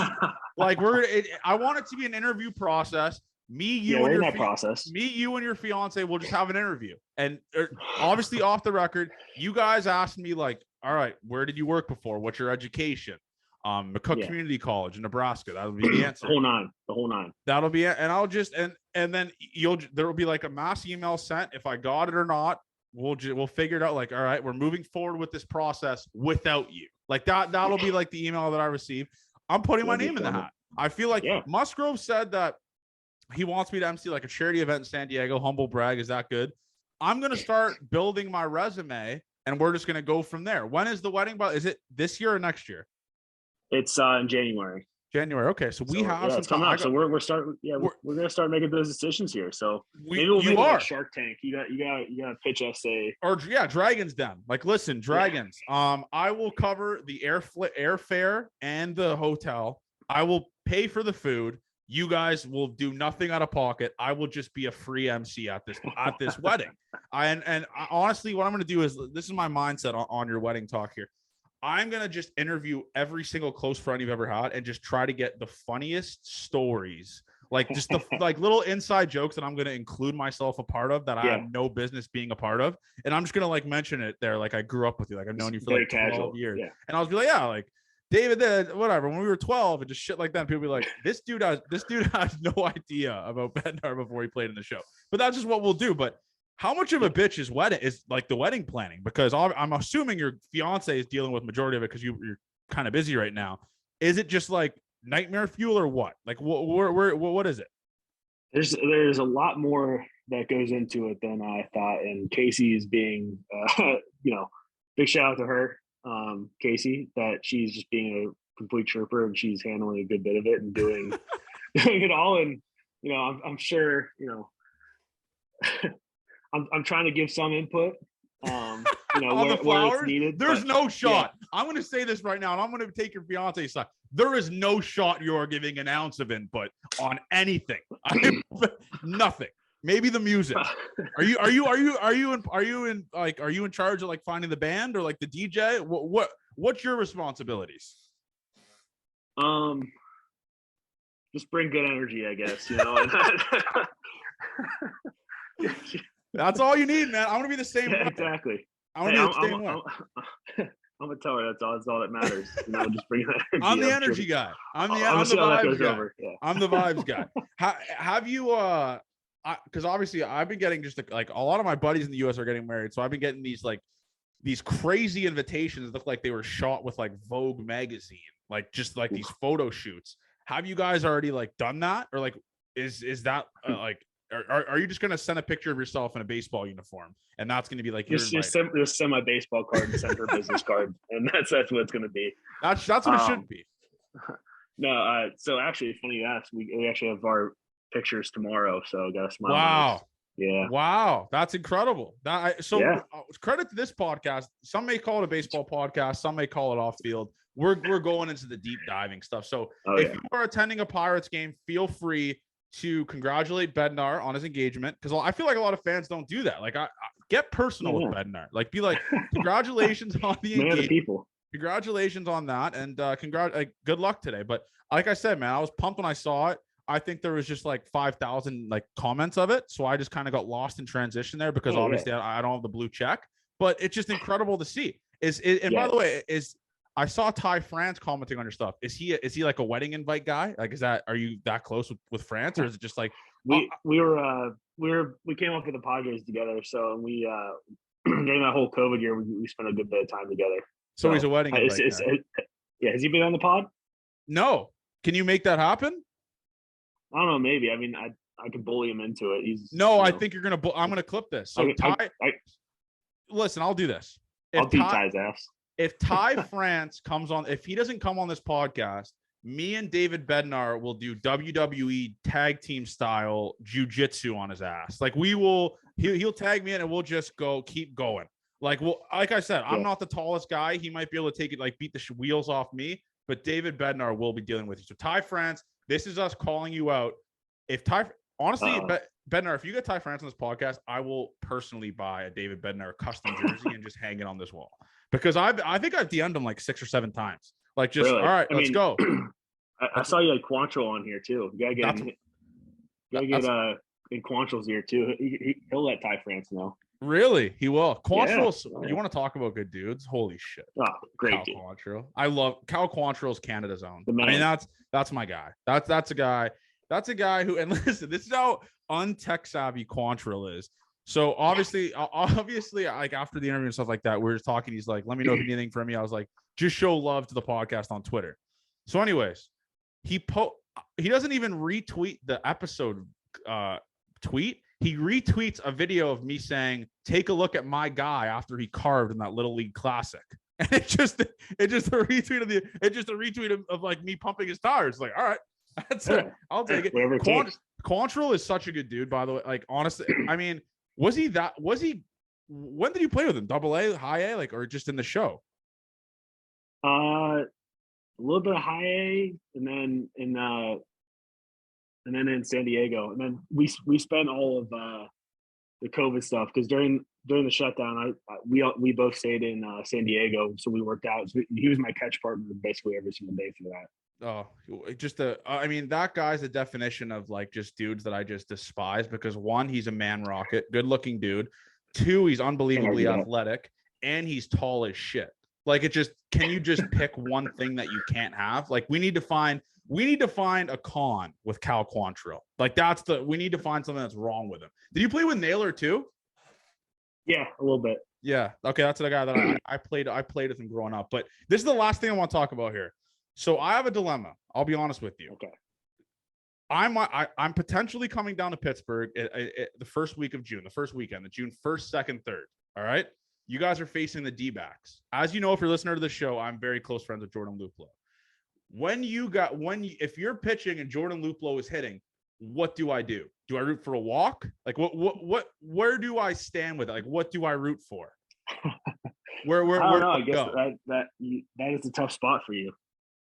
like I want it to be an interview process. Me, you, and your fiance will just have an interview, and obviously off the record, you guys asked me like, all right, where did you work before? What's your education? McCook Community College in Nebraska. That'll be the answer. The whole nine. That'll be it. And I'll just and then there will be like a mass email sent. If I got it or not, we'll figure it out. Like, all right, we're moving forward with this process without you. Like that'll be like the email that I receive. I'm putting my name in the hat. I feel like Musgrove said that he wants me to MC like a charity event in San Diego. Humble brag. Is that good? I'm going to start building my resume, and we're just going to go from there. When is the wedding? Is it this year or next year? It's in January. Okay, so we have some time. So we're starting. Yeah, we're gonna start making those decisions here. So maybe we'll make a Shark Tank. You got to pitch us Dragons Den. Like, listen, Dragons. Yeah. I will cover the airfare and the hotel. I will pay for the food. You guys will do nothing out of pocket. I will just be a free MC at this wedding. And honestly, what I'm gonna do is this is my mindset on your wedding talk here. I'm going to just interview every single close friend you've ever had and just try to get the funniest stories, like just the like little inside jokes that I'm going to include myself a part of that I have no business being a part of. And I'm just going to like mention it there. Like I grew up with you. Like I've known you for like 12 years. Yeah. And I was like, yeah, like David did whatever. When we were 12 and just shit like that, people be like, this dude has no idea about Bednar before he played in the show, but that's just what we'll do. But how much of a bitch is like the wedding planning? Because I'm assuming your fiance is dealing with majority of it because you're kind of busy right now. Is it just like nightmare fuel or what? Like what is it? There's a lot more that goes into it than I thought. And Casey is being, big shout out to her, Casey, that she's just being a complete trooper, and she's handling a good bit of it and doing it all. And I'm sure I'm trying to give some input. On where, the flowers, where it's needed. There's no shot. Yeah. I'm going to say this right now, and I'm going to take your fiance's side. There is no shot you are giving an ounce of input on anything. Nothing. Maybe the music. Are you in charge of like finding the band or like the DJ? What's your responsibilities? Just bring good energy, I guess. That's all you need, man. I'm gonna be the same. Yeah, exactly. I'm gonna be the same way. I'm gonna tell her that's all that matters. Just bring that energy. I'm the energy guy. I'm the vibes guy. Yeah. I'm the vibes guy. Have you because obviously I've been getting just like a lot of my buddies in the US are getting married, so I've been getting these crazy invitations that look like they were shot with like Vogue magazine, like just like these photo shoots. Have you guys already like done that, or like is that like are you just gonna send a picture of yourself in a baseball uniform and that's gonna be like just send my baseball card and send her business card, and that's what it's gonna be. That's what it should be. No, so actually, funny you ask. We actually have our pictures tomorrow, so I got a smile. Wow. Yeah. Wow, that's incredible. Credit to this podcast. Some may call it a baseball podcast. Some may call it off field. We're going into the deep diving stuff. So if you are attending a Pirates game, feel free to congratulate Bednar on his engagement, because I feel like a lot of fans don't do that. Like, I get personal with Bednar. Like, be like, congratulations on the engagement. People. Congratulations on that, and good luck today. But like I said, man, I was pumped when I saw it. I think there was just like 5,000 like comments of it, so I just kind of got lost in transition there because obviously I don't have the blue check. But it's just incredible to see. By the way, I saw Ty France commenting on your stuff. Is he like a wedding invite guy? Like, are you that close with France, or is it just like we came up with the Padres together? So we during that whole COVID year, we spent a good bit of time together. So he's a wedding invite guy. Yeah, has he been on the pod? No. Can you make that happen? I don't know. Maybe. I mean, I could bully him into it. I think you're gonna. I'm gonna clip this. So listen, I'll do this. I'll beat Ty's ass. If Ty France comes on, if he doesn't come on this podcast, me and David Bednar will do WWE tag team style jiu-jitsu on his ass. Like he'll tag me in and we'll just keep going. Like I said, I'm not the tallest guy. He might be able to take it, like beat the wheels off me, but David Bednar will be dealing with you. So Ty France, this is us calling you out. If Bednar, if you get Ty France on this podcast, I will personally buy a David Bednar custom jersey and just hang it on this wall. Because I think I've DM'd him like 6 or 7 times. Like, just really? All right, let's go. I saw you like Quantrill on here too. You gotta get in Quantrill's ear too. He'll let Ty France know. Really? He will. Quantrill, you want to talk about good dudes? Holy shit. Oh, great Cal dude. Quantrill. I love Cal Quantrill's Canada's own. I mean, that's my guy. That's a guy. That's a guy who, and listen, this is how untech savvy Quantrill is. So obviously, like after the interview and stuff like that, we were talking. He's like, "Let me know if you need anything from me." I was like, "Just show love to the podcast on Twitter." So, anyways, he doesn't even retweet the episode tweet. He retweets a video of me saying, "Take a look at my guy" after he carved in that Little League Classic, and it's just a retweet of like me pumping his tires. Like, all right, that's it. I'll take it. Quantrill is such a good dude, by the way. Like, honestly, I mean. When did you play with him? Double A, high A, like, or just in the show? A little bit of high A, and then in San Diego, and then we spent all of the COVID stuff because during the shutdown, we both stayed in San Diego, so we worked out. So he was my catch partner basically every single day for that. Oh, I mean, that guy's the definition of like just dudes that I just despise because 1, he's a man rocket, good looking dude. 2, he's unbelievably athletic, and he's tall as shit. Like, can you just pick one thing that you can't have? Like, we need to find a con with Cal Quantrill. Like, we need to find something that's wrong with him. Did you play with Naylor too? Yeah, a little bit. Yeah. Okay. That's the guy that I played with him growing up, but this is the last thing I want to talk about here. So I have a dilemma. I'll be honest with you. Okay. I'm potentially coming down to Pittsburgh the first week of June, the first weekend, the June 1st, 2nd, 3rd. All right. You guys are facing the D-backs. As you know, if you're listening to the show, I'm very close friends with Jordan Luplow. if you're pitching and Jordan Luplow is hitting, what do I do? Do I root for a walk? Like where do I stand with it? Like, what do I root for? Where I don't know. I guess go? that is a tough spot for you.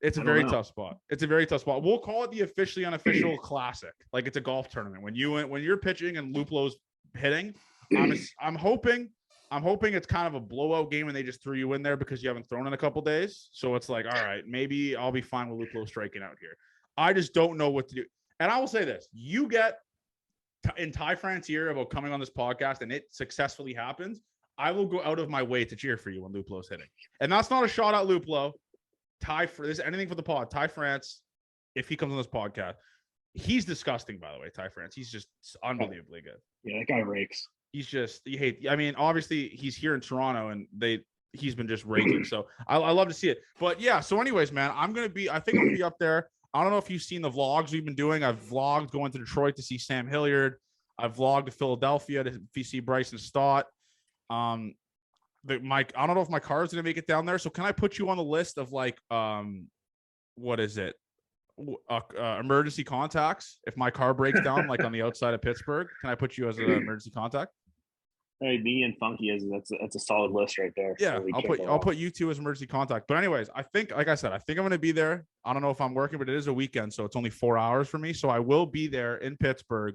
It's a very tough spot. It's a very tough spot. We'll call it the officially unofficial classic. Like it's a golf tournament. When you're pitching and Luplow's hitting, I'm hoping it's kind of a blowout game and they just threw you in there because you haven't thrown in a couple days. So it's like, all right, maybe I'll be fine with Luplow striking out here. I just don't know what to do. And I will say this: you get in Ty France ear about coming on this podcast and it successfully happens, I will go out of my way to cheer for you when Luplow's hitting. And that's not a shot at Luplow. Ty, for this, anything for the pod. Ty France, if he comes on this podcast, he's disgusting, by the way. Ty France, he's just unbelievably good. Yeah, that guy rakes. He's just, you hate. I mean, obviously, he's here in Toronto, and he's been just raking. So I love to see it. But yeah, so anyways, man, I think I'm gonna be up there. I don't know if you've seen the vlogs we've been doing. I've vlogged going to Detroit to see Sam Hilliard. I've vlogged to Philadelphia to see Bryson Stott. I don't know if my car is gonna make it down there. So can I put you on the list of like what is it? Emergency contacts if my car breaks down, like on the outside of Pittsburgh. Can I put you as an emergency contact? Hey, me and Funky that's a solid list right there. Yeah, I'll put you two as emergency contact. But anyways, I think, like I said, I think I'm gonna be there. I don't know if I'm working, but it is a weekend, so it's only 4 hours for me. So I will be there in Pittsburgh.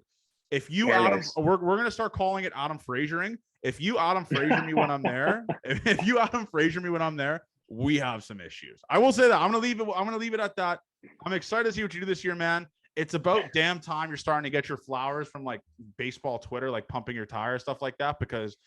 If you Adam, we're gonna start calling it Adam Frasering. If you Adam Fraser me when I'm there, if you Adam Fraser me when I'm there, we have some issues. I will say that I'm gonna leave it at that. I'm excited to see what you do this year, man. It's about damn time you're starting to get your flowers from like baseball Twitter, like pumping your tires, stuff like that. Because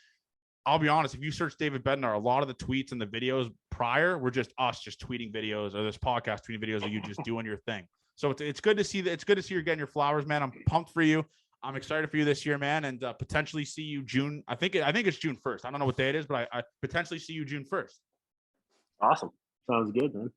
I'll be honest, if you search David Bednar, a lot of the tweets and the videos prior were just us just tweeting videos, or this podcast tweeting videos of you just doing your thing. So it's good to see that. It's good to see you're getting your flowers, man. I'm pumped for you. I'm excited for you this year, man, and potentially see you June. I think it's June 1st. I don't know what day it is, but I potentially see you June 1st. Awesome. Sounds good, man.